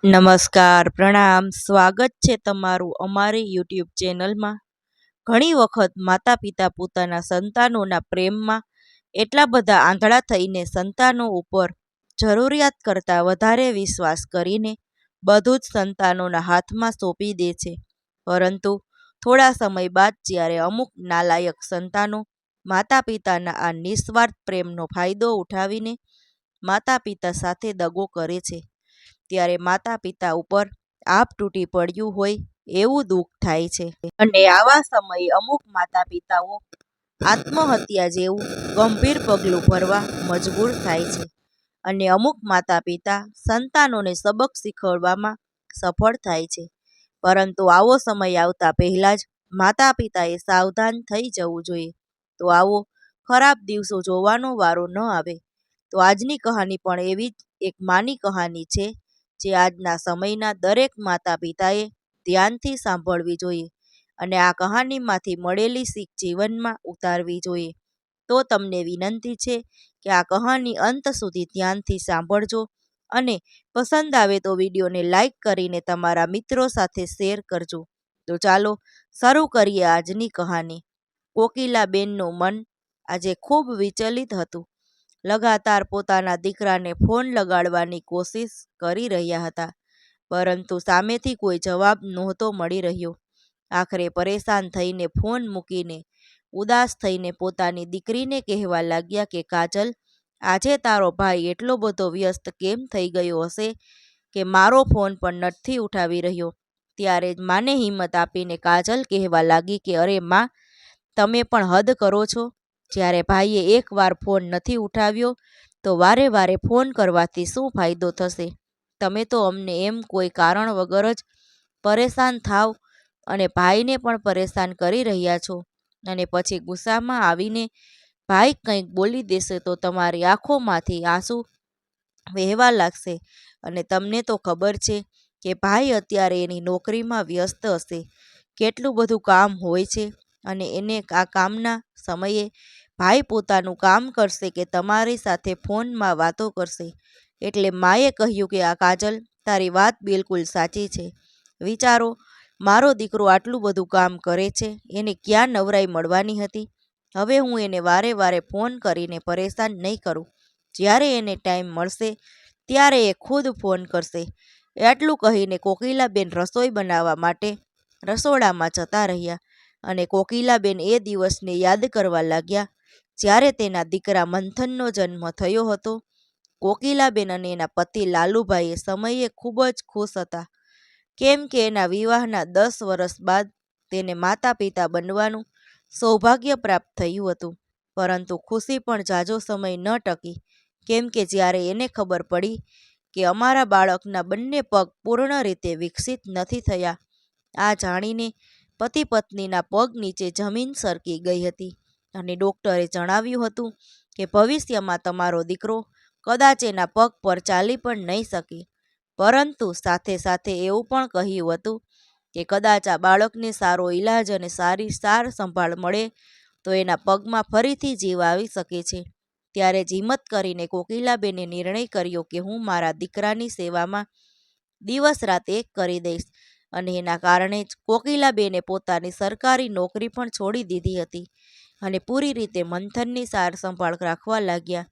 નમસ્કાર, પ્રણામ, સ્વાગત છે તમારું અમારી યુટ્યુબ ચેનલમાં. ઘણી વખત માતા પિતા પોતાના સંતાનોના પ્રેમમાં એટલા બધા આંધળા થઈને સંતાનો ઉપર જરૂરિયાત કરતાં વધારે વિશ્વાસ કરીને બધું જ સંતાનોના હાથમાં સોંપી દે છે. પરંતુ થોડા સમય બાદ જ્યારે અમુક નાલાયક સંતાનો માતા પિતાના આ નિસ્વાર્થ પ્રેમનો ફાયદો ઉઠાવીને માતા પિતા સાથે દગો કરે છે, ત્યારે માતા પિતા ઉપર આપ તૂટી પડ્યું હોય એવું દુઃખ થાય છે. અને આવા સમયે અમુક માતા પિતાઓ આત્મહત્યા જેવું ગંભીર પગલું ભરવા મજબૂર થાય છે. અને અમુક માતા પિતા સંતાનોને સબક શીખવવામાં સફળ થાય છે. પરંતુ આવો સમય આવતા પહેલાં જ માતા પિતાએ સાવધાન થઈ જવું જોઈએ. તો આવો ખરાબ દિવસો જોવાનો વારો ન આવે. તો આજની કહાની પણ એવી જ એક માની કહાની છે, જે આજના સમયના દરેક માતા પિતાએ ધ્યાનથી સાંભળવી જોઈએ અને આ કહાનીમાંથી મળેલી શીખ જીવનમાં ઉતારવી જોઈએ. તો તમને વિનંતી છે કે આ કહાની અંત સુધી ધ્યાનથી સાંભળજો અને પસંદ આવે તો વિડીયોને લાઈક કરીને તમારા મિત્રો સાથે શેર કરજો. તો ચાલો શરૂ કરીએ આજની કહાની. કોકિલાબેનનું મન આજે ખૂબ વિચલિત હતું. લગાતાર પોતાના દીકરાને ફોન લગાડવાની કોશિશ કરી રહ્યા હતા, પરંતુ સામેથી કોઈ જવાબ નહોતો મળી રહ્યો. આખરે પરેશાન થઈને ફોન મૂકીને ઉદાસ થઈને પોતાની દીકરીને કહેવા લાગ્યા કે કાજલ, આજે તારો ભાઈ એટલો બધો વ્યસ્ત કેમ થઈ ગયો હશે કે મારો ફોન પણ નથી ઉઠાવી રહ્યો. ત્યારે જ માને હિંમત આપીને કાજલ કહેવા લાગી કે અરે માં, તમે પણ હદ કરો છો. જ્યારે ભાઈએ એકવાર ફોન નથી ઉઠાવ્યો તો વારે વારે ફોન કરવાથી શું ફાયદો થશે? તમે તો અમને એમ કોઈ કારણ વગર જ પરેશાન થાવ અને ભાઈને પણ પરેશાન કરી રહ્યા છો. અને પછી ગુસ્સામાં આવીને ભાઈ કંઈક બોલી દેશે તો તમારી આંખોમાંથી આંસુ વહેવા લાગશે. અને તમને તો ખબર છે કે ભાઈ અત્યારે એની નોકરીમાં વ્યસ્ત હશે, કેટલું બધું કામ હોય છે, અને એને આ કામના સમયે ભાઈ પોતાનું કામ કરશે કે તમારી સાથે ફોનમાં વાતો કરશે. એટલે માએ કહ્યું કે આ કાજલ, તારી વાત બિલકુલ સાચી છે. વિચારો, મારો દીકરો આટલું બધું કામ કરે છે, એને ક્યાં નવરાઈ મળવાની હતી? હવે હું એને વારે વારે ફોન કરીને પરેશાન નહીં કરું. જ્યારે એને ટાઈમ મળશે ત્યારે એ ખુદ ફોન કરશે. એટલું કહીને કોકિલાબેન રસોઈ બનાવવા માટે રસોડામાં જતા રહ્યા. અને કોકિલાબેન એ દિવસને યાદ કરવા લાગ્યા જ્યારે તેના દીકરા મંથનનો જન્મ થયો હતો. કોકિલાબેન અને એના પતિ લાલુભાઈ એ સમયે ખૂબ જ ખુશ હતા, કેમ કે એના વિવાહના 10 વર્ષ બાદ તેને માતા પિતા બનવાનું સૌભાગ્ય પ્રાપ્ત થયું હતું. પરંતુ ખુશી પણ ઝાઝો સમય ન ટકી, કેમ કે જ્યારે એને ખબર પડી કે અમારા બાળકના બંને પગ પૂર્ણ રીતે વિકસિત નથી થયા, આ જાણીને પતિ પત્નીના પગ નીચે જમીન સરકી ગઈ હતી. અને ડૉક્ટરે જણાવ્યું હતું કે ભવિષ્યમાં તમારો દીકરો કદાચ એના પગ પર ચાલી પણ નહીં શકે. પરંતુ સાથે સાથે એવું પણ કહ્યું હતું કે કદાચ આ બાળકને સારો ઈલાજ અને સારી સાર સંભાળ મળે તો એના પગમાં ફરીથી જીવ આવી શકે છે. ત્યારે જ હિંમત કરીને કોકિલાબેને નિર્ણય કર્યો કે હું મારા દીકરાની સેવામાં દિવસ રાત એક કરી દઈશ. અને એના કારણે જ કોકિલાબેને પોતાની સરકારી નોકરી પણ છોડી દીધી હતી અને પૂરી રીતે મંથનની સાર સંભાળ રાખવા લાગ્યા.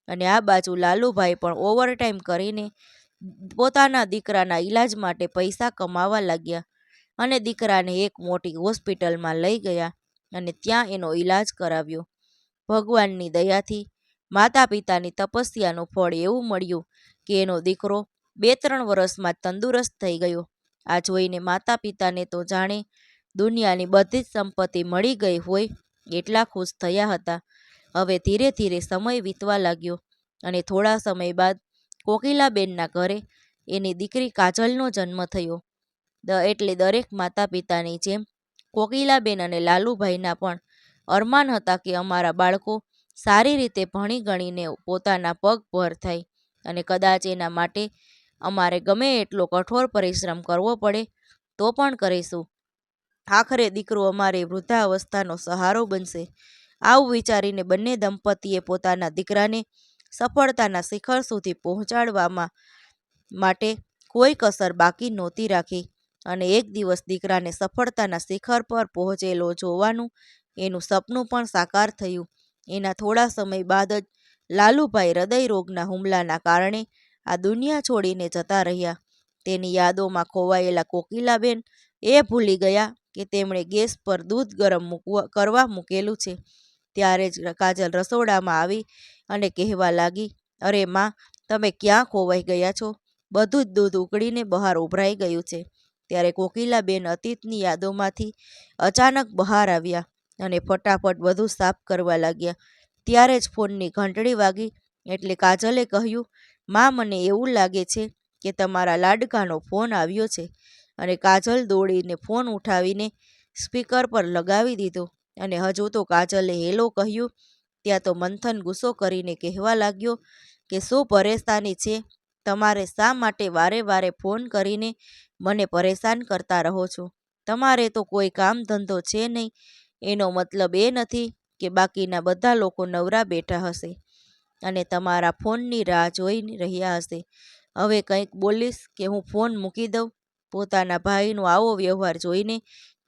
અને આ બાજુ લાલુભાઈ પણ ઓવરટાઈમ કરીને પોતાના દીકરાના ઈલાજ માટે પૈસા કમાવા લાગ્યા અને દીકરાને એક મોટી હોસ્પિટલમાં લઈ ગયા અને ત્યાં એનો ઈલાજ કરાવ્યો. ભગવાનની દયાથી માતા પિતાની તપસ્યાનું ફળ એવું મળ્યું કે એનો દીકરો 2-3 વર્ષમાં તંદુરસ્ત થઈ ગયો. આ જોઈને માતા પિતાને તો જાણે દુનિયાની બધી જ સંપત્તિ મળી ગઈ હોય એટલા ખુશ થયા હતા. હવે ધીરે ધીરે સમય વીતવા લાગ્યો અને થોડા સમય બાદ કોકિલાબેનના ઘરે એની દીકરી કાજલનો જન્મ થયો. એટલે દરેક માતા પિતાની જેમ કોકિલાબેન અને લાલુભાઈના પણ અરમાન હતા કે અમારા બાળકો સારી રીતે ભણી ગણીને પોતાના પગ પર થાય, અને કદાચ એના માટે અમારે ગમે એટલો કઠોર પરિશ્રમ કરવો પડે તો પણ કરીશું. આખરે દીકરો અમારી વૃદ્ધાવસ્થાનો સહારો બનશે. આવું વિચારીને બંને દંપતીએ પોતાના દીકરાને સફળતાના શિખર સુધી પહોંચાડવામાં માટે કોઈ કસર બાકી નહોતી રાખી અને એક દિવસ દીકરાને સફળતાના શિખર પર પહોંચેલો જોવાનું એનું સપનું પણ સાકાર થયું. એના થોડા સમય બાદ જ લાલુભાઈ હૃદયરોગના હુમલાના કારણે આ દુનિયા છોડીને જતા રહ્યા. તેની યાદોમાં ખોવાયેલા કોકિલાબેન એ ભૂલી ગયા કે તેમણે ગેસ પર દૂધ ગરમ કરવા મૂકેલું છે. ત્યારે જ કાજલ રસોડામાં આવી અને કહેવા લાગી, અરે માં, તમે ક્યાં ખોવાઈ ગયા છો? બધું જ દૂધ ઉકળીને બહાર ઉભરાઈ ગયું છે. ત્યારે કોકિલાબેન અતીતની યાદોમાંથી અચાનક બહાર આવ્યા અને ફટાફટ બધું સાફ કરવા લાગ્યા. ત્યારે જ ફોનની ઘંટડી વાગી એટલે કાજલે કહ્યું, માં, મને એવું લાગે છે કે તમારા લાડકાનો ફોન આવ્યો છે. અને કાજલ દોડીને ફોન ઉઠાવીને સ્પીકર પર લગાવી દીધો અને હજુ તો કાજલે હેલો કહ્યું ત્યાં તો મંથન ગુસ્સો કરીને કહેવા લાગ્યો કે શું પરેશાની છે? તમારે શા માટે વારે વારે ફોન કરીને મને પરેશાન કરતા રહો છો? તમારે તો કોઈ કામ ધંધો છે નહીં. એનો મતલબ એ નથી કે બાકીના બધા લોકો નવરા બેઠા હશે અને તમારા ફોનની રાહ જોઈ રહ્યા હશે. હવે કંઈક બોલીશ કે હું ફોન મૂકી દઉં? પોતાના ભાઈનો આવો વ્યવહાર જોઈને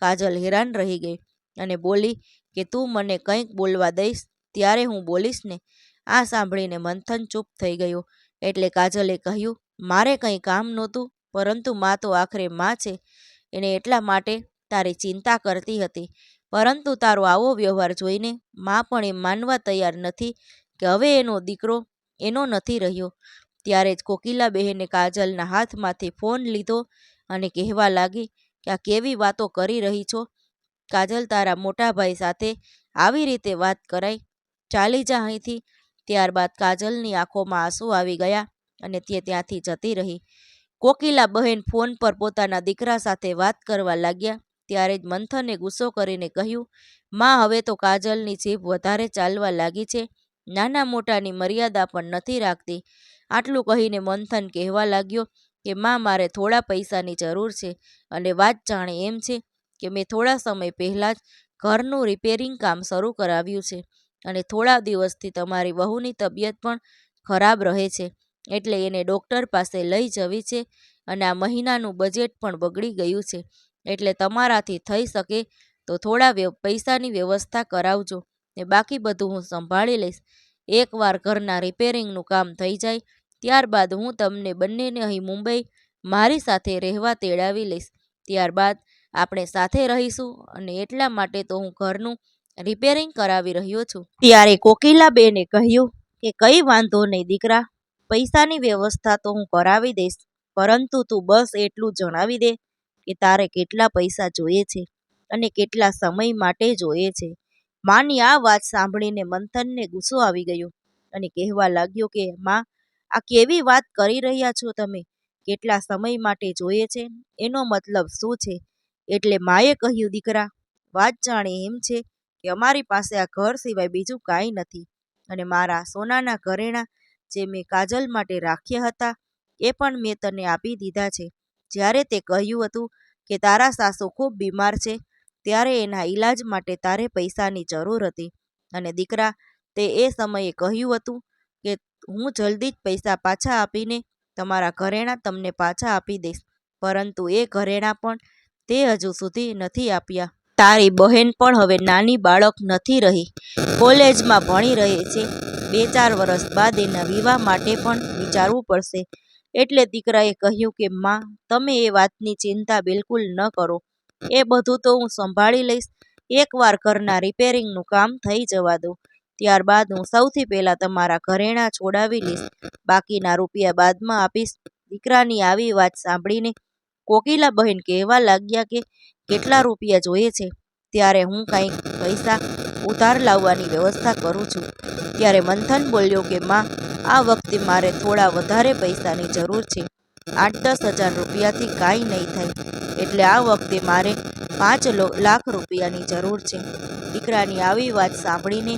કાજલ હેરાન રહી ગઈ અને બોલી કે તું મને કંઈક બોલવા દઈશ ત્યારે હું બોલીશ ને. આ સાંભળીને મંથન ચૂપ થઈ ગયો એટલે કાજલે કહ્યું, મારે કંઈ કામ નહોતું, પરંતુ માં તો આખરે માં છે. એને એટલા માટે તારી ચિંતા કરતી હતી. પરંતુ તારો આવો વ્યવહાર જોઈને માં પણ એમ માનવા તૈયાર નથી કે હવે એનો દીકરો એનો નથી રહ્યો. ત્યારે જ કોકિલાબહેને કાજલના હાથમાંથી ફોન લીધો અને કહેવા લાગી કે આ કેવી વાતો કરી રહી છો? કાજલ, તારા મોટા ભાઈ સાથે આવી રીતે વાત કરાય? ચાલી જા અહીંથી. ત્યારબાદ કાજલની આંખોમાં આંસુ આવી ગયા અને તે ત્યાંથી જતી રહી. કોકિલાબહેન ફોન પર પોતાના દીકરા સાથે વાત કરવા લાગ્યા ત્યારે જ મંથને ગુસ્સો કરીને કહ્યું, માં, હવે તો કાજલની જીભ વધારે ચાલવા લાગી છે. નાના મોટાની મર્યાદા પણ નથી રાખતી. આટલું કહીને મંથન કહેવા લાગ્યો કે માં, મારે થોડા પૈસાની જરૂર છે અને વાત જાણે એમ છે કે મેં થોડા સમય પહેલાં જ ઘરનું રિપેરિંગ કામ શરૂ કરાવ્યું છે અને થોડા દિવસથી તમારી વહુની તબિયત પણ ખરાબ રહે છે એટલે એને ડૉક્ટર પાસે લઈ જવી છે અને આ મહિનાનું બજેટ પણ બગડી ગયું છે. એટલે તમારાથી થઈ શકે તો થોડા પૈસાની વ્યવસ્થા કરાવજો ને બાકી બધું હું સંભાળી લઈશ. એકવાર ઘરના રિપેરિંગનું કામ થઈ જાય ત્યારબાદ હું તમને બંનેને અહીં મુંબઈ મારી સાથે રહેવા તેડાવી લઈશ. ત્યારબાદ આપણે સાથે રહીશું અને એટલા માટે તો હું ઘરનું રિપેરિંગ કરાવી રહ્યો છું. ત્યારે કોકિલાબેને કહ્યું કે કંઈ વાંધો નહીં દીકરા, પૈસાની વ્યવસ્થા તો હું કરાવી દઈશ, પરંતુ તું બસ એટલું જણાવી દે કે તારે કેટલા પૈસા જોઈએ છે અને કેટલા સમય માટે જોઈએ છે. માની આ વાત સાંભળીને મંથનને ગુસ્સો આવી ગયો અને કહેવા લાગ્યો કે માં, આ કેવી વાત કરી રહ્યા છો તમે? કેટલા સમય માટે જોઈએ છે એનો મતલબ શું છે? એટલે માએ કહ્યું, દીકરા, વાત જાણે એમ છે કે અમારી પાસે આ ઘર સિવાય બીજું કાંઈ નથી અને મારા સોનાના ઘરેણાં જે મેં કાજલ માટે રાખ્યા હતા એ પણ મેં તને આપી દીધા છે. જ્યારે તે કહ્યું હતું કે તારા સાસુ ખૂબ બીમાર છે ત્યારે એના ઈલાજ માટે તારે પૈસાની જરૂર હતી અને દીકરા, તે એ સમયે કહ્યું હતું કે હું જલ્દી જ પૈસા પાછા આપીને તમારા ઘરેણાં તમને પાછા આપી દઈશ, પરંતુ એ ઘરેણાં પણ તે હજુ સુધી નથી આપ્યા. તારી બહેન પણ હવે નાની બાળક નથી રહી, કોલેજમાં ભણી રહી છે. 2-4 વર્ષ બાદ એના વિવાહ માટે પણ વિચારવું પડશે. એટલે દીકરાએ કહ્યું કે માં, તમે એ વાતની ચિંતા બિલકુલ ન કરો. એ બધું તો હું સંભાળી લઈશ. એકવાર ઘરના રિપેરિંગનું કામ થઈ જવા દો, ત્યારબાદ હું સૌથી પહેલાં તમારા ઘરેણાં છોડાવી લઈશ, બાકીના રૂપિયા બાદમાં આપીશ. દીકરાની આવી વાત સાંભળીને કોકિલાબહેન કહેવા લાગ્યા કે કેટલા રૂપિયા જોઈએ છે? ત્યારે હું કંઈક પૈસા ઉધાર લાવવાની વ્યવસ્થા કરું છું. ત્યારે મંથન બોલ્યો કે માં, આ વખતે મારે થોડા વધારે પૈસાની જરૂર છે. 8-10 હજાર રૂપિયાથી કાંઈ નહીં થાય, એટલે આ વખતે મારે 5 લાખ રૂપિયાની જરૂર છે. દીકરાની આવી વાત સાંભળીને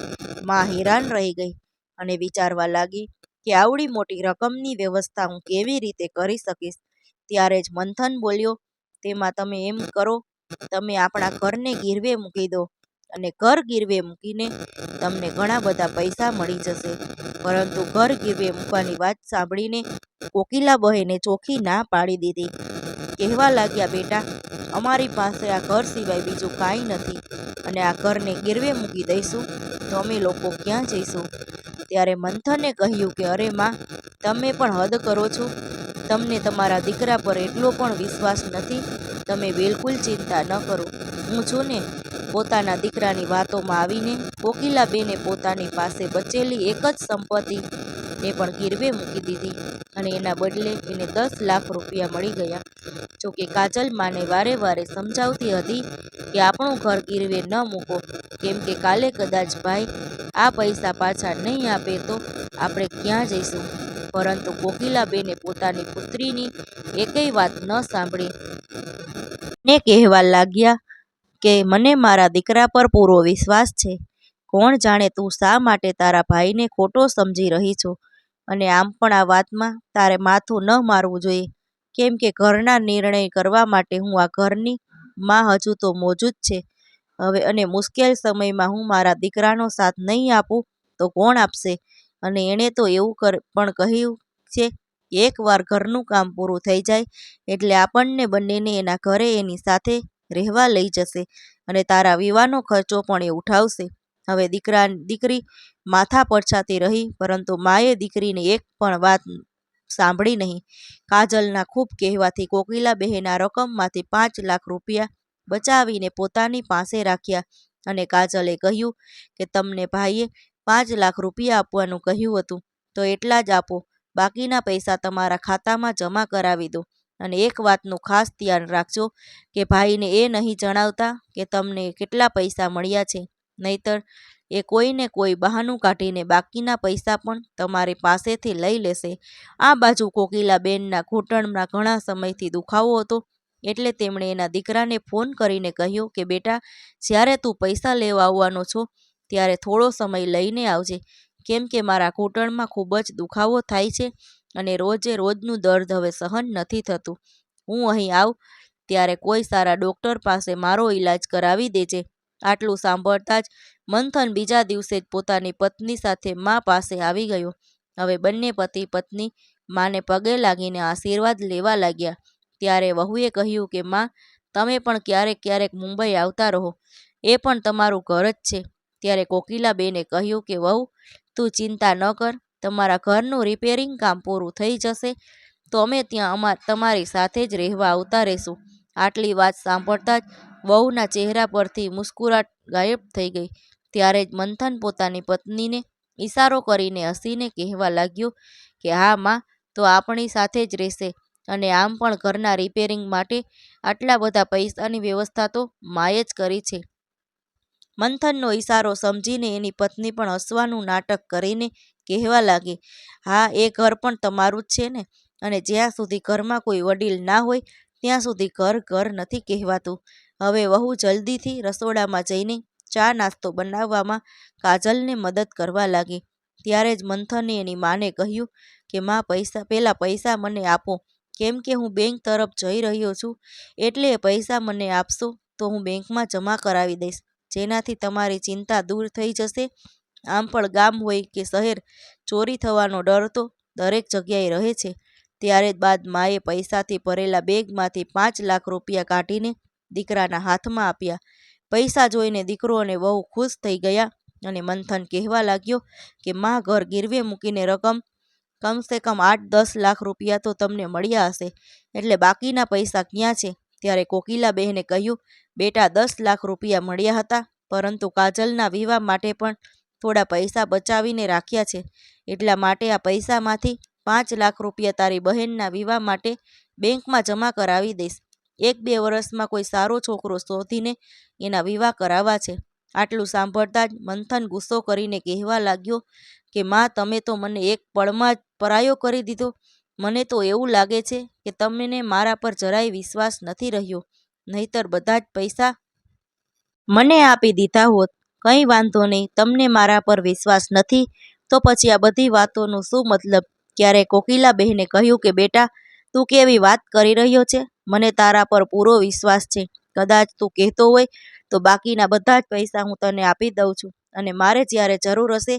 માં હેરાન રહી ગઈ અને વિચારવા લાગી કે આવડી મોટી રકમની વ્યવસ્થા હું કેવી રીતે કરી શકીશ. ત્યારે જ મંથન બોલ્યો, તેમાં તમે એમ કરો, તમે આપણા ઘરને ગીરવે મૂકી દો અને ઘર ગીરવે મૂકીને તમને ઘણા બધા પૈસા મળી જશે. પરંતુ ઘર ગીરવે મૂકવાની વાત સાંભળીને કોકિલા બહેને ચોખ્ખી ના પાડી દીધી. કહેવા લાગ્યા, બેટા, અમારી પાસે આ ઘર સિવાય બીજું કાંઈ નથી, અને આ ઘરને ગીરવે મૂકી દઈશું તો અમે લોકો ક્યાં જઈશું? ત્યારે મંથને કહ્યું કે અરે માં, તમે પણ હદ કરો છો. તમને તમારા દીકરા પર એટલો પણ વિશ્વાસ નથી. તમે બિલકુલ ચિંતા ન કરો, હું છું ને. પોતાના દીકરાની વાતોમાં આવીને કોકિલાબેને પોતાની પાસે બચેલી એક જ સંપત્તિ ને પણ ગીરવે મૂકી દીધી, અને એના બદલે એને 10 લાખ રૂપિયા મળી ગયા. જોકે કાજલ માને વારે વારે સમજાવતી હતી કે આપણું ઘર ગીરવે ન મૂકો, કેમ કે કાલે કદાચ ભાઈ આ પૈસા પાછા નહીં આપે તો આપણે ક્યાં જઈશું? પરંતુ કોકિલાબેને પોતાની પુત્રીની એકેય વાત ન સાંભળી ને કહેવા લાગ્યા કે મને મારા દીકરા પર પૂરો વિશ્વાસ છે. કોણ જાણે તું શા માટે તારા ભાઈને ખોટો સમજી રહી છો? અને આમ પણ આ વાતમાં તારે માથું ન મારવું જોઈએ, કેમ કે ઘરના નિર્ણય કરવા માટે હું આ ઘરની માં હજુ તો મોજૂદ છે. હવે અને મુશ્કેલ સમયમાં હું મારા દીકરાનો સાથ નહીં આપું તો કોણ આપશે? અને એણે તો એવું પણ કહ્યું છે કે એકવાર ઘરનું કામ પૂરું થઈ જાય એટલે આપણને બંનેને એના ઘરે એની સાથે રહેવા લઈ જશે, અને તારા વિવાહનો ખર્ચો પણ એ ઉઠાવશે. હવે દીકરી માથા પછાતી રહી, પરંતુ માએ દીકરીને એક પણ વાત સાંભળી નહીં. કાજલના ખૂબ કહેવાથી કોકિલાબહેન આ રકમમાંથી 5 લાખ રૂપિયા બચાવીને પોતાની પાસે રાખ્યા, અને કાજલે કહ્યું કે તમને ભાઈએ 5 લાખ રૂપિયા આપવાનું કહ્યું હતું તો એટલા જ આપો, બાકીના પૈસા તમારા ખાતામાં જમા કરાવી દો. અને એક વાતનું ખાસ ધ્યાન રાખજો કે ભાઈને એ નહીં જણાવતા કે તમને કેટલા પૈસા મળ્યા છે, નહીંતર એ કોઈને કોઈ બહાનું કાઢીને બાકીના પૈસા પણ તમારી પાસેથી લઈ લેશે. આ બાજુ કોકિલાબેનના ઘૂંટણમાં ઘણા સમયથી દુખાવો હતો, એટલે તેમણે એના દીકરાને ફોન કરીને કહ્યું કે બેટા, જ્યારે તું પૈસા લેવા આવવાનો છો ત્યારે થોડો સમય લઈને આવજે, કેમ કે મારા ઘૂંટણમાં ખૂબ જ દુખાવો થાય છે અને રોજે રોજનું દર્દ હવે સહન નથી થતું. હું અહીં આવું ત્યારે કોઈ સારા ડૉક્ટર પાસે મારો ઈલાજ કરાવી દેજે. આટલું સાંભળતા જ મંથન બીજા દિવસે જ પોતાની પત્ની સાથે મા પાસે આવી ગયો. હવે બંને પતિ પત્ની માને પગે લાગીને આશીર્વાદ લેવા લાગ્યા. ત્યારે વહુએ કહ્યું કે માં, તમે પણ ક્યારેક ક્યારેક મુંબઈ આવતા રહો, એ પણ તમારું ઘર જ છે. ત્યારે કોકિલાબેને કહ્યું કે વહુ, તું ચિંતા ન કર, તમારા ઘરનું રિપેરિંગ કામ પૂરું થઈ જશે તો અમે ત્યાં તમારી સાથે જ રહેવા આવતા રહીશું. આટલી વાત સાંભળતા જ વહુના ચહેરા પરથી મુસ્કુરાટ ગાયબ થઈ ગઈ. ત્યારે જ મંથન પોતાની પત્નીને ઈશારો કરીને હસીને કહેવા લાગ્યો કે હા માં તો આપણી સાથે જ રહેશે, અને આમ પણ ઘરના રિપેરિંગ માટે આટલા બધા પૈસાની વ્યવસ્થા તો માએ જ કરી છે. મંથનનો ઈશારો સમજીને એની પત્ની પણ હસવાનું નાટક કરીને કહેવા લાગી, હા, એ ઘર પણ તમારું જ છે ને, અને જ્યાં સુધી ઘરમાં કોઈ વડીલ ના હોય ત્યાં સુધી ઘર ઘર નથી કહેવાતું. હવે વહુ જલ્દીથી રસોડામાં જઈને ચા નાસ્તો બનાવવામાં કાજલને મદદ કરવા લાગી. ત્યારે જ મંથને એની માને કહ્યું કે માં, પહેલા પૈસા મને આપો, કેમ કે હું બેંક તરફ જઈ રહ્યો છું, એટલે એ પૈસા મને આપશો તો હું બેંકમાં જમા કરાવી દઈશ, જેનાથી તમારી ચિંતા દૂર થઈ જશે. આમ પણ ગામ હોય કે શહેર, ચોરી થવાનો ડર તો દરેક જગ્યાએ રહે છે. ત્યારે બાદ માએ પૈસાથી ભરેલા બેગમાંથી 5 લાખ રૂપિયા કાઢીને દીકરાના હાથમાં આપ્યા. પૈસા જોઈને દીકરો અને વહુ ખુશ થઈ ગયા, અને મંથન કહેવા લાગ્યો કે માં, ઘર ગીરવે મૂકીને કમસે કમ 8-10 લાખ રૂપિયા તો તમને મળ્યા હશે, એટલે બાકીના પૈસા ક્યાં છે? ત્યારે કોકિલાબહેને કહ્યું, બેટા, 10 લાખ રૂપિયા મળ્યા હતા, પરંતુ કાજલના વિવાહ માટે પણ થોડા પૈસા બચાવીને રાખ્યા છે, એટલા માટે આ પૈસામાંથી 5 લાખ રૂપિયા તારી બહેનના વિવાહ માટે બેંકમાં જમા કરાવી દઈશ. 1-2 વર્ષમાં કોઈ સારો છોકરો શોધીને એના વિવાહ કરાવવા છે. આટલું સાંભળતા જ મંથન ગુસ્સો કરીને કહેવા લાગ્યો કે માં, તમે તો મને એક પળમાં જ પરાયો કરી દીધો. મને તો એવું લાગે છે કે તમને મારા પર જરાય વિશ્વાસ નથી રહ્યો, નહીંતર બધા જ પૈસા મને આપી દીધા હોત. કંઈ વાંધો નહીં, તમને મારા પર વિશ્વાસ નથી તો પછી આ બધી વાતોનો શું મતલબ? ત્યારે કોકિલાબહેને કહ્યું કે બેટા, તું કેવી વાત કરી રહ્યો છે? મને તારા પર પૂરો વિશ્વાસ છે. કદાચ તું કહેતો હોય તો બાકીના બધા જ પૈસા હું તને આપી દઉં છું અને મારે જ્યારે જરૂર હશે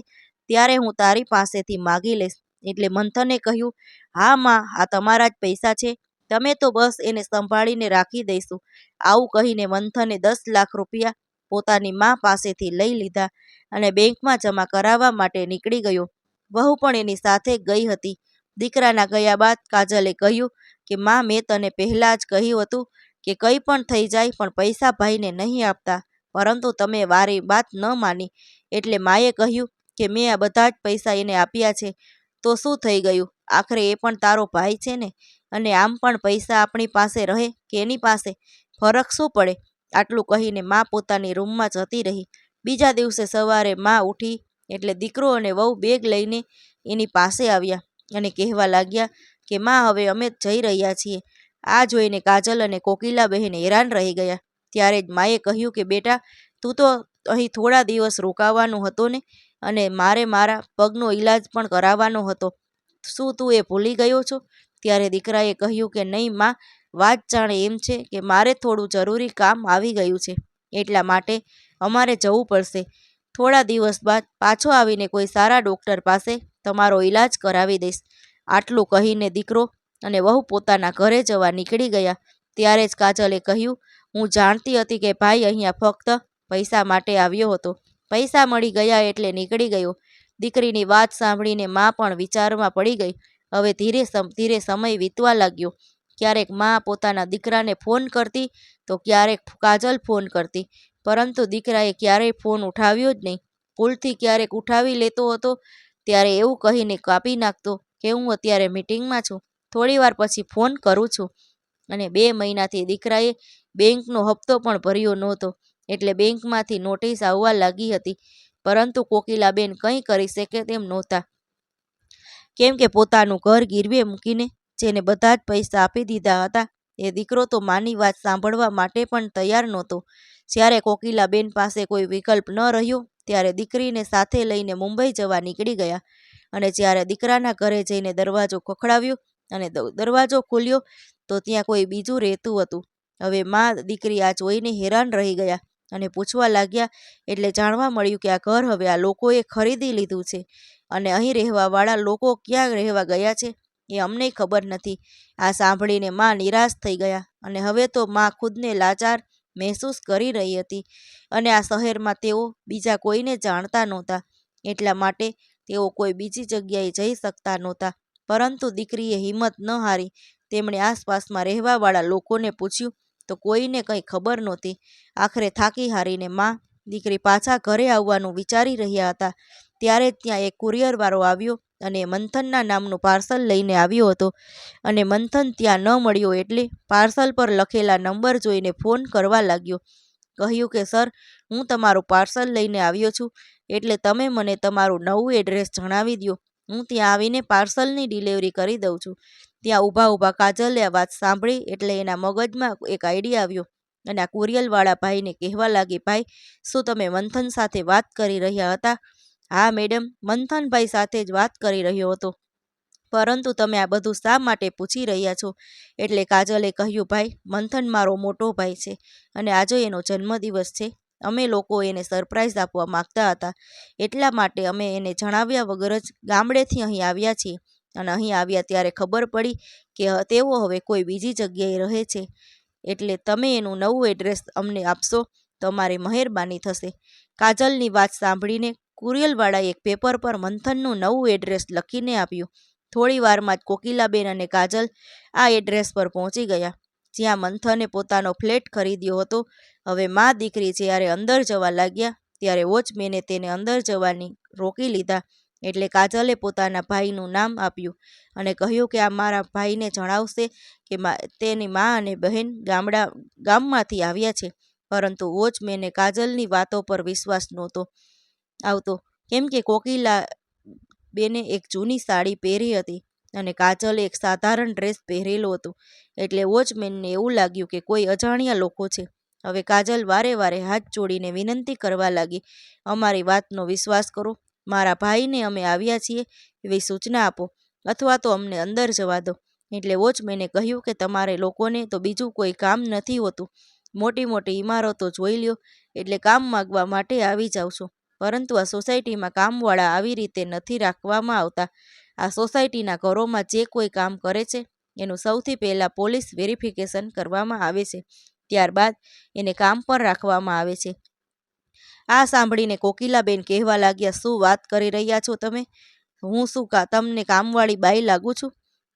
ત્યારે હું તારી પાસેથી માગી લઈશ. એટલે મંથને કહ્યું, હા માં, આ તમારા જ પૈસા છે, તમે તો બસ એને સંભાળીને રાખી દઈશું. આવું કહીને મંથને 10 લાખ રૂપિયા પોતાની મા પાસેથી લઈ લીધા અને બેંકમાં જમા કરાવવા માટે નીકળી ગયો. વહુ પણ એની સાથે ગઈ હતી. દીકરાના ગયા બાદ કાજલે કહ્યું કે માં, મેં તને પહેલાં જ કહ્યું હતું કે કંઈ પણ થઈ જાય પણ પૈસા ભાઈને નહીં આપતા, પરંતુ તમે મારી વાત ન માની. એટલે માએ કહ્યું કે મેં આ બધા જ પૈસા એને આપ્યા છે તો શું થઈ ગયું, આખરે એ પણ તારો ભાઈ છે ને, અને આમ પણ પૈસા આપણી પાસે રહે કે એની પાસે, ફરક શું પડે. આટલું કહીને મા પોતાની રૂમમાં જતી રહી. બીજા દિવસે સવારે મા ઉઠી એટલે દીકરો અને વહુ બેગ લઈને એની પાસે આવ્યા અને કહેવા લાગ્યા કે માં, હવે અમે જઈ રહ્યા છીએ. આ જોઈને કાજલ અને કોકિલાબહેન હેરાન રહી ગયા. ત્યારે જ માએ કહ્યું કે બેટા, તું તો અહીં થોડા દિવસ રોકાવાનું હતો ને, અને મારે મારા પગનો ઈલાજ પણ કરાવવાનો હતો, શું તું એ ભૂલી ગયો છો? ત્યારે દીકરાએ કહ્યું કે નહીં માં, વાત જાણે એમ છે કે મારે થોડું જરૂરી કામ આવી ગયું છે, એટલા માટે અમારે જવું પડશે. થોડા દિવસ બાદ પાછો આવીને કોઈ સારા ડૉક્ટર પાસે તમારો ઈલાજ કરાવી દઈશ. આટલું કહીને દીકરો અને વહુ પોતાના ઘરે જવા નીકળી ગયા. ત્યારે જ કાજલે કહ્યું, હું જાણતી હતી કે ભાઈ અહીંયા ફક્ત પૈસા માટે આવ્યો હતો. પૈસા મળી ગયા એટલે નીકળી ગયો. દીકરીની વાત સાંભળીને મા પણ વિચારમાં પડી ગઈ. હવે ધીરે ધીરે સમય વીતવા લાગ્યો. ક્યારેક મા પોતાના દીકરાને ફોન કરતી તો ક્યારેક કાજલ ફોન કરતી, પરંતુ દીકરાએ ક્યારેય ફોન ઉઠાવ્યો જ નહીં. ભૂલથી ક્યારેક ઉઠાવી લેતો હતો ત્યારે એવું કહીને કાપી નાખતો કે હું અત્યારે મીટિંગમાં છું, થોડી વાર પછી ફોન કરું છું. અને 2 મહિનાથી દીકરાએ બેંકનો હપ્તો પણ ભર્યો નહોતો, એટલે બેંકમાંથી નોટિસ આવવા લાગી હતી, પરંતુ કોકિલાબેન કંઈ કરી શકે તેમ નહોતા, કેમ કે પોતાનું ઘર ગીરવે મૂકીને જેને બધા જ પૈસા આપી દીધા હતા એ દીકરો તો માની વાત સાંભળવા માટે પણ તૈયાર નહોતો. જ્યારે કોકિલાબેન પાસે કોઈ વિકલ્પ ન રહ્યો ત્યારે દીકરીને સાથે લઈને મુંબઈ જવા નીકળી ગયા. અને જ્યારે દીકરાના ઘરે જઈને દરવાજો ખખડાવ્યો અને દરવાજો ખોલ્યો તો ત્યાં કોઈ બીજું રહેતું હતું. હવે મા દીકરી આ જોઈને હેરાન રહી ગયા અને પૂછવા લાગ્યા. એટલે જાણવા મળ્યું કે આ ઘર હવે આ લોકોએ ખરીદી લીધું છે અને અહીં રહેવાવાળા લોકો ક્યાં રહેવા ગયા છે એ અમને ખબર નથી. આ સાંભળીને મા નિરાશ થઈ ગયા અને હવે તો મા ખુદને લાચાર મહેસૂસ કરી રહી હતી. અને આ શહેરમાં તેઓ બીજા કોઈને જાણતા નહોતા, એટલા માટે તેઓ કોઈ બીજી જગ્યાએ જઈ શકતા નહોતા. પરંતુ દીકરીએ હિંમત ન હારી. તેમણે આસપાસમાં રહેવાવાળા લોકોને પૂછ્યું તો કોઈને કંઈ ખબર નહોતી. આખરે થાકી હારીને મા દીકરી પાછા ઘરે આવવાનું વિચારી રહ્યા હતા ત્યારે જ ત્યાં એક કુરિયરવાળો આવ્યો અને મંથનના નામનું પાર્સલ લઈને આવ્યો હતો. અને મંથન ત્યાં ન મળ્યો એટલે પાર્સલ પર લખેલા નંબર જોઈને ફોન કરવા લાગ્યો. કહ્યું કે સર, હું તમારું પાર્સલ લઈને આવ્યો છું, એટલે તમે મને તમારું નવું એડ્રેસ જણાવી દો, હું ત્યાં આવીને પાર્સલની ડિલિવરી કરી દઉં છું. ત્યાં ઊભા કાજલે આ વાત સાંભળી એટલે એના મગજમાં એક આઈડિયા આવ્યો અને આ કુરિયરવાળા ભાઈને કહેવા લાગી, ભાઈ, શું તમે મંથન સાથે વાત કરી રહ્યા હતા? હા મેડમ, મંથનભાઈ સાથે જ વાત કરી રહ્યો હતો, પરંતુ તમે આ બધું શા માટે પૂછી રહ્યા છો? એટલે કાજલે કહ્યું, ભાઈ, મંથન મારો મોટો ભાઈ છે અને આજે એનો જન્મદિવસ છે. અમે લોકો એને સરપ્રાઈઝ આપવા માંગતા હતા, એટલા માટે અમે એને જણાવ્યા વગર જ ગામડેથી અહીં આવ્યા છીએ. અને અહીં આવ્યા ત્યારે ખબર પડી કે તેઓ હવે કોઈ બીજી જગ્યાએ રહે છે, એટલે તમે એનું નવું એડ્રેસ અમને આપશો તો અમારી મહેરબાની થશે. કાજલની વાત સાંભળીને કુરિયરવાળાએ એક પેપર પર મંથનનું નવું એડ્રેસ લખીને આપ્યું. થોડી વારમાં જ કોકિલાબેન અને કાજલ આ એડ્રેસ પર પહોંચી ગયા જ્યાં મંથને પોતાનો ફ્લેટ ખરીદ્યો હતો. હવે મા દીકરી જ્યારે અંદર જવા લાગ્યા ત્યારે વોચમેને તેને અંદર જવાની રોકી લીધા. એટલે કાજલે પોતાના ભાઈનું નામ આપ્યું અને કહ્યું કે આ મારા ભાઈને જણાવશે કે તેની મા અને બહેન ગામમાંથી આવ્યા છે. પરંતુ વોચમેને કાજલની વાતો પર વિશ્વાસ નહોતો આવતો, કેમ કે કોકિલા બેને એક જૂની સાડી પહેરી હતી અને કાજલે એક સાધારણ ડ્રેસ પહેરેલો હતો. એટલે વોચમેનને એવું લાગ્યું કે કોઈ અજાણ્યા લોકો છે. હવે કાજલ વારે વારે હાથ જોડીને વિનંતી કરવા લાગી, અમારી વાતનો વિશ્વાસ કરો, મારા ભાઈને અમે આવ્યા છીએ એવી સૂચના આપો, અથવા તો અમને અંદર જવા દો. એટલે વોચમેને કહ્યું કે તમારે લોકોને તો બીજું કોઈ કામ નથી હોતું, મોટી મોટી ઇમારતો જોઈ લ્યો એટલે કામ માગવા માટે આવી જાવ છો, પરંતુ આ સોસાયટીમાં કામવાળા આવી રીતે નથી રાખવામાં આવતા. આ સોસાયટીના ઘરોમાં જે કોઈ કામ કરે છે એનું સૌથી પહેલાં પોલીસ વેરિફિકેશન કરવામાં આવે છે, ત્યારબાદ એને કામ પર રાખવામાં આવે છે. આ સાંભળીને કોકિલાબેન કહેવા લાગ્યા, શું વાત કરી રહ્યા છો તમે? હું શું તમને કામવાળી બાઈ લાગુ છું?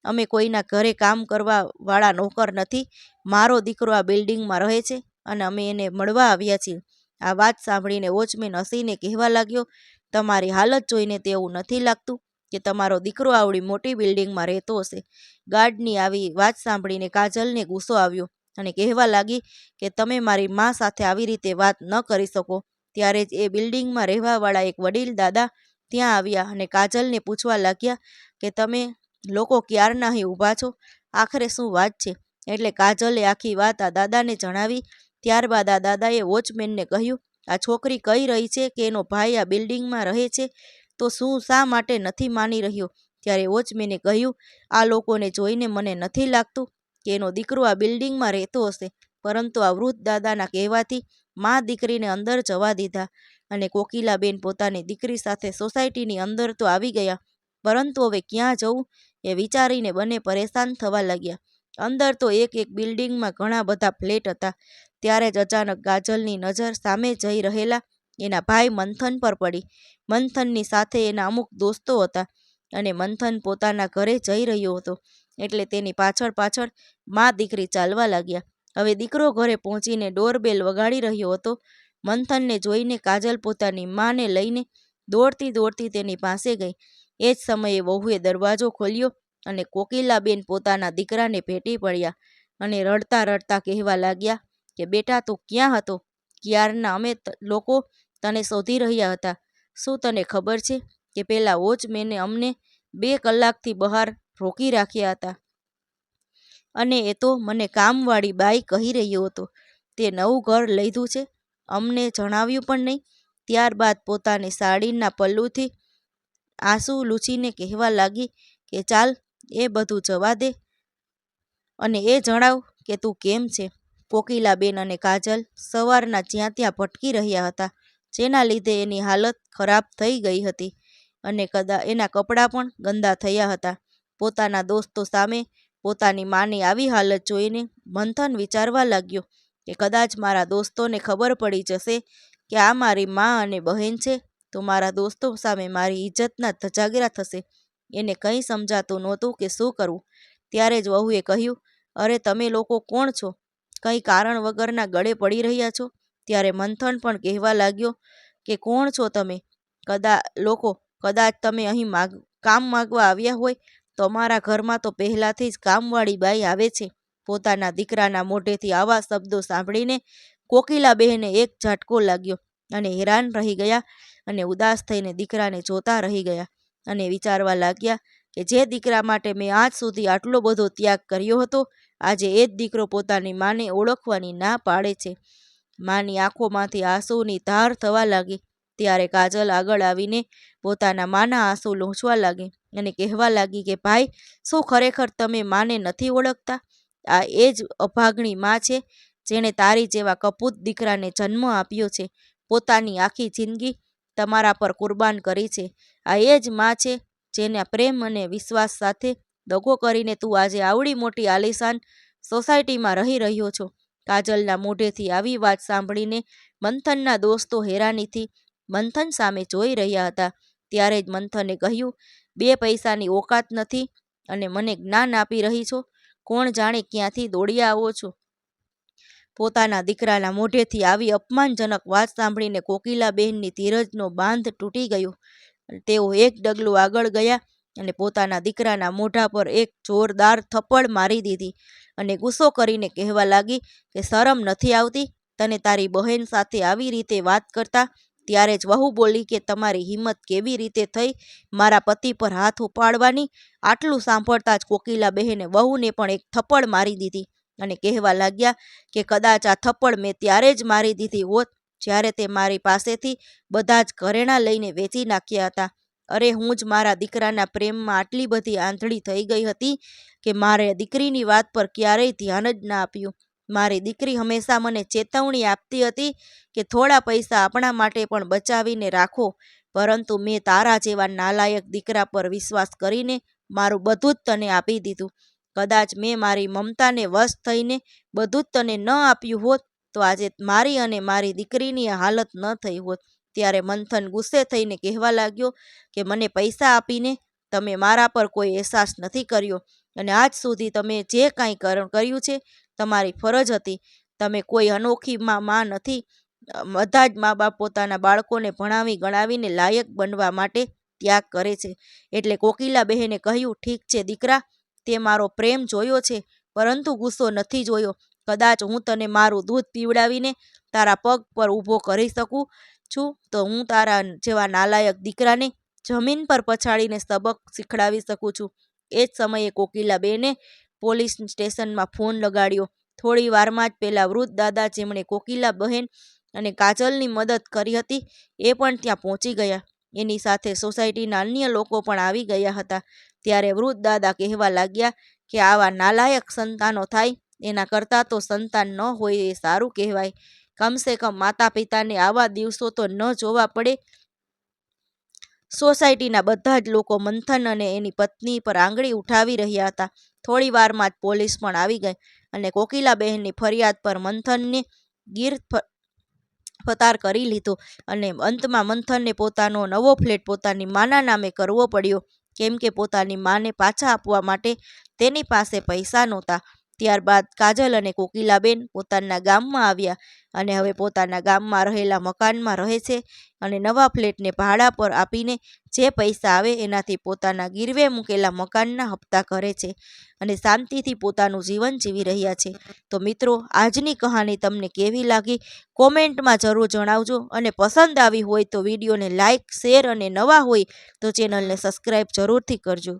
અમે કોઈના ઘરે કામ કરવા વાળા નોકર નથી. મારો દીકરો આ બિલ્ડિંગમાં રહે છે અને અમે એને મળવા આવ્યા છીએ. આ વાત સાંભળીને વોચમેન હસીને કહેવા લાગ્યો, તમારી હાલત જોઈને તે એવું નથી લાગતું કે તમારો દીકરો આવડી મોટી બિલ્ડિંગમાં રહેતો હશે. ગાર્ડની આવી વાત સાંભળીને કાજલને ગુસ્સો આવ્યો અને કહેવા લાગી કે તમે મારી મા સાથે આવી રીતે વાત ન કરી શકો. ત્યારે જ એ બિલ્ડિંગમાં રહેવાવાળા એક વડીલ દાદા ત્યાં આવ્યા અને કાજલને પૂછવા લાગ્યા કે તમે લોકો ક્યારના અહીં ઊભા છો? આખરે શું વાત છે? એટલે કાજલે આખી વાત આ દાદાને જણાવી. ત્યારબાદ આ દાદાએ વોચમેનને કહ્યું, આ છોકરી કહી રહી છે કે એનો ભાઈ આ બિલ્ડિંગમાં રહે છે, તો શું શા માટે નથી માની રહ્યો? ત્યારે વોચમેને કહ્યું, આ લોકોને જોઈને મને નથી લાગતું કે એનો દીકરો આ બિલ્ડિંગમાં રહેતો હશે. પરંતુ આ વૃદ્ધ દાદાના કહેવાથી મા દીકરીને અંદર જવા દીધા અને કોકિલાબેન પોતાની દીકરી સાથે સોસાયટીની અંદર તો આવી ગયા, પરંતુ હવે ક્યાં જવું એ વિચારીને બંને પરેશાન થવા લાગ્યા. અંદર તો એક એક બિલ્ડિંગમાં ઘણા બધા ફ્લેટ હતા. ત્યારે જ અચાનક કાજલની નજર સામે જઈ રહેલા એના ભાઈ મંથન પર પડી. મંથનની સાથે એના અમુક દોસ્તો હતા અને મંથન પોતાના ઘરે જઈ રહ્યો હતો એટલે તેની પાછળ પાછળ મા દીકરી ચાલવા લાગ્યા. હવે દીકરો ઘરે પહોંચીને ડોરબેલ વગાડી રહ્યો હતો. મંથનને જોઈને કાજલ પોતાની માને લઈને દોડતી દોડતી તેની પાસે ગઈ. એ જ સમયે વહુએ દરવાજો ખોલ્યો અને કોકિલાબેન પોતાના દીકરાને ભેટી પડ્યા અને રડતા રડતા કહેવા લાગ્યા કે બેટા તું ક્યાં હતો? ક્યારના અમે લોકો તને શોધી રહ્યા હતા. શું તને ખબર છે કે પેલા વોચમેને અમને 2 કલાકથી બહાર રોકી રાખ્યા હતા અને એ તો મને કામવાળી બાઈ કહી રહ્યો હતો. તે નવું ઘર લીધું છે, અમને જણાવ્યું પણ નહીં. ત્યારબાદ પોતાની સાડીના પલ્લુથી આંસુ લૂછીને કહેવા લાગી કે ચાલ એ બધું જવા દે અને એ જણાવ કે તું કેમ છે? કોકિલાબેન અને કાજલ સવારના જ્યાં ત્યાં ભટકી રહ્યા હતા, જેના લીધે એની હાલત ખરાબ થઈ ગઈ હતી અને એના કપડાં પણ ગંદા થયા હતા. પોતાના દોસ્તો સામે પોતાની માની આવી હાલત જોઈને મંથન વિચારવા લાગ્યો કે કદાચ મારા દોસ્તોને ખબર પડી જશે કે આ મારી મા અને બહેન છે તો મારા દોસ્તો સામે મારી ઇજ્જતના ધજાગરા થશે. એને કંઈ સમજાતું નહોતું કે શું કરવું. ત્યારે જ વહુએ કહ્યું, અરે તમે લોકો કોણ છો? કંઈ કારણ વગરના ગળે પડી રહ્યા છો? ત્યારે મંથન પણ કહેવા લાગ્યો કે કોણ છો તમે કદાચ તમે અહીં કામ માગવા આવ્યા હોય તો અમારા ઘરમાં તો પહેલાથી જ કામવાળી બાઈ આવે છે. પોતાના દીકરાના મોઢેથી આવા શબ્દો સાંભળીને કોકિલાબહેને એક ઝાટકો લાગ્યો અને હેરાન રહી ગયા અને ઉદાસ થઈને દીકરાને જોતા રહી ગયા અને વિચારવા લાગ્યા કે જે દીકરા માટે મેં આજ સુધી આટલો બધો ત્યાગ કર્યો હતો, આજે એ જ દીકરો પોતાની માને ઓળખવાની ના પાડે છે. માની આંખોમાંથી આંસુની ધાર થવા લાગી. ત્યારે કાજલ આગળ આવીને પોતાના માના આંસુ લૂછવા લાગી અને કહેવા લાગી કે ભાઈ, શું ખરેખર તમે માને નથી ઓળખતા? આ એ જ અભાગણી મા છે જેણે તારી જેવા કપૂત દીકરાને જન્મ આપ્યો છે, પોતાની આખી જિંદગી તમારા પર કુરબાન કરી છે. આ એ જ મા છે જેના પ્રેમ અને વિશ્વાસ સાથે દગો કરીને તું આજે આવડી મોટી આલીશાન સોસાયટીમાં રહી રહ્યો છો. કાજલના મોઢેથી આવી વાત સાંભળીને મંથનના દોસ્તો હેરાનીથી મંથન સામે જોઈ રહ્યા હતા. ત્યારે જ મંથને કહ્યું, 2 પૈસાની ઓકાત નથી અને મને જ્ઞાન આપી રહી છો? કોણ જાણે ક્યાંથી દોડી આવો છો? પોતાના દીકરાના મોઢેથી આવી અપમાનજનક વાત સાંભળીને કોકિલાબહેનની ધીરજનો બાંધ તૂટી ગયો. તેઓ એક ડગલું આગળ ગયા અને પોતાના દીકરાના મોઢા પર એક જોરદાર થપ્પડ મારી દીધી અને ગુસ્સો કરીને કહેવા લાગી કે શરમ નથી આવતી તને તારી બહેન સાથે આવી રીતે વાત કરતા? ત્યારે જ વહુ બોલી કે તમારી હિંમત કેવી રીતે થઈ મારા પતિ પર હાથ ઉપાડવાની? આટલું સાંભળતા જ કોકિલાબહેને વહુને પણ એક થપ્પડ મારી દીધી અને કહેવા લાગ્યા કે કદાચ આ થપ્પડ મેં ત્યારે જ મારી દીધી હોત જ્યારે તે મારી પાસેથી બધા જ ઘરેણાં લઈને વેચી નાખ્યા હતા. અરે હું જ મારા દીકરાના પ્રેમમાં આટલી બધી આંધળી થઈ ગઈ હતી કે મારે દીકરીની વાત પર ક્યારેય ધ્યાન જ ના આપ્યું. મારી દીકરી હંમેશા મને ચેતવણી આપતી હતી કે થોડા પૈસા આપણા માટે પણ બચાવીને રાખો, પરંતુ મેં તારા જેવા નાલાયક દીકરા પર વિશ્વાસ કરીને મારું બધું જ તને આપી દીધું. કદાચ મેં મારી મમતાને વશ થઈને બધું જ તને ન આપ્યું હોત તો આજે મારી અને મારી દીકરીની આ હાલત ન થઈ હોત. ત્યારે મંથન ગુસ્સે થઈને કહેવા લાગ્યો કે મને પૈસા આપીને તમે મારા પર કોઈ અહેસાસ નથી કર્યો, અને આજ સુધી તમે જે કાંઈ કર્યું છે તમારી ફરજ હતી. તમે કોઈ અનોખી માં નથી. બધા જ મા બાપ પોતાના બાળકોને ભણાવી ગણાવીને લાયક બનવા માટે ત્યાગ કરે છે. એટલે કોકિલાબહેને કહ્યું, ઠીક છે દીકરા, તે મારો પ્રેમ જોયો છે, પરંતુ ગુસ્સો નથી જોયો. કદાચ હું તને મારું દૂધ પીવડાવીને તારા પગ પર ઊભો કરી શકું છું, તો હું તારા જેવા નાલાયક દીકરાને જમીન પર પછાડીને સબક શીખડાવી શકું છું. એ જ સમયે કોકિલાબેને પોલીસ સ્ટેશનમાં ફોન લગાડ્યો. થોડી વારમાં જ પેલા વૃદ્ધ દાદા, જેમણે કોકિલાબહેન અને કાજલની મદદ કરી હતી, એ પણ ત્યાં પહોંચી ગયા. એની સાથે સોસાયટીના અન્ય લોકો પણ આવી ગયા હતા. ત્યારે વૃદ્ધ દાદા કહેવા લાગ્યા કે આવા નાલાયક સંતાનો થાય એના કરતાં તો સંતાન ન હોય એ સારું કહેવાય. કમસે કમ માતા પિતાને આવા દિવસો તો ન જોવા પડે. સોસાયટીના બધા જ લોકો મંથન અને એની પત્ની પર આંગળી ઉઠાવી રહ્યા હતા. થોડી વારમાં જ પોલીસ પણ આવી ગઈ અને કોકિલાબહેનની ફરિયાદ પર મંથનને ગિરફતાર કરી લીધો. અને અંતમાં મંથનને પોતાનો નવો ફ્લેટ પોતાની માના નામે કરવો પડ્યો, કેમ કે પોતાની માને પાછા આપવા માટે તેની પાસે પૈસા નહોતા. ત્યારબાદ કાજલ અને કોકિલાબેન પોતાના ગામમાં આવ્યા અને હવે પોતાના ગામમાં રહેલા મકાનમાં રહે છે અને નવા ફ્લેટને ભાડા પર આપીને જે પૈસા આવે એનાથી પોતાના ગીરવે મૂકેલા મકાનના હપ્તા કરે છે અને શાંતિથી પોતાનું જીવન જીવી રહ્યા છે. તો મિત્રો, આજની કહાની તમને કેવી લાગી કોમેન્ટમાં જરૂર જણાવજો, અને પસંદ આવી હોય તો વિડીયોને લાઇક, શેર અને નવા હોય તો ચેનલને સબસ્ક્રાઈબ જરૂરથી કરજો.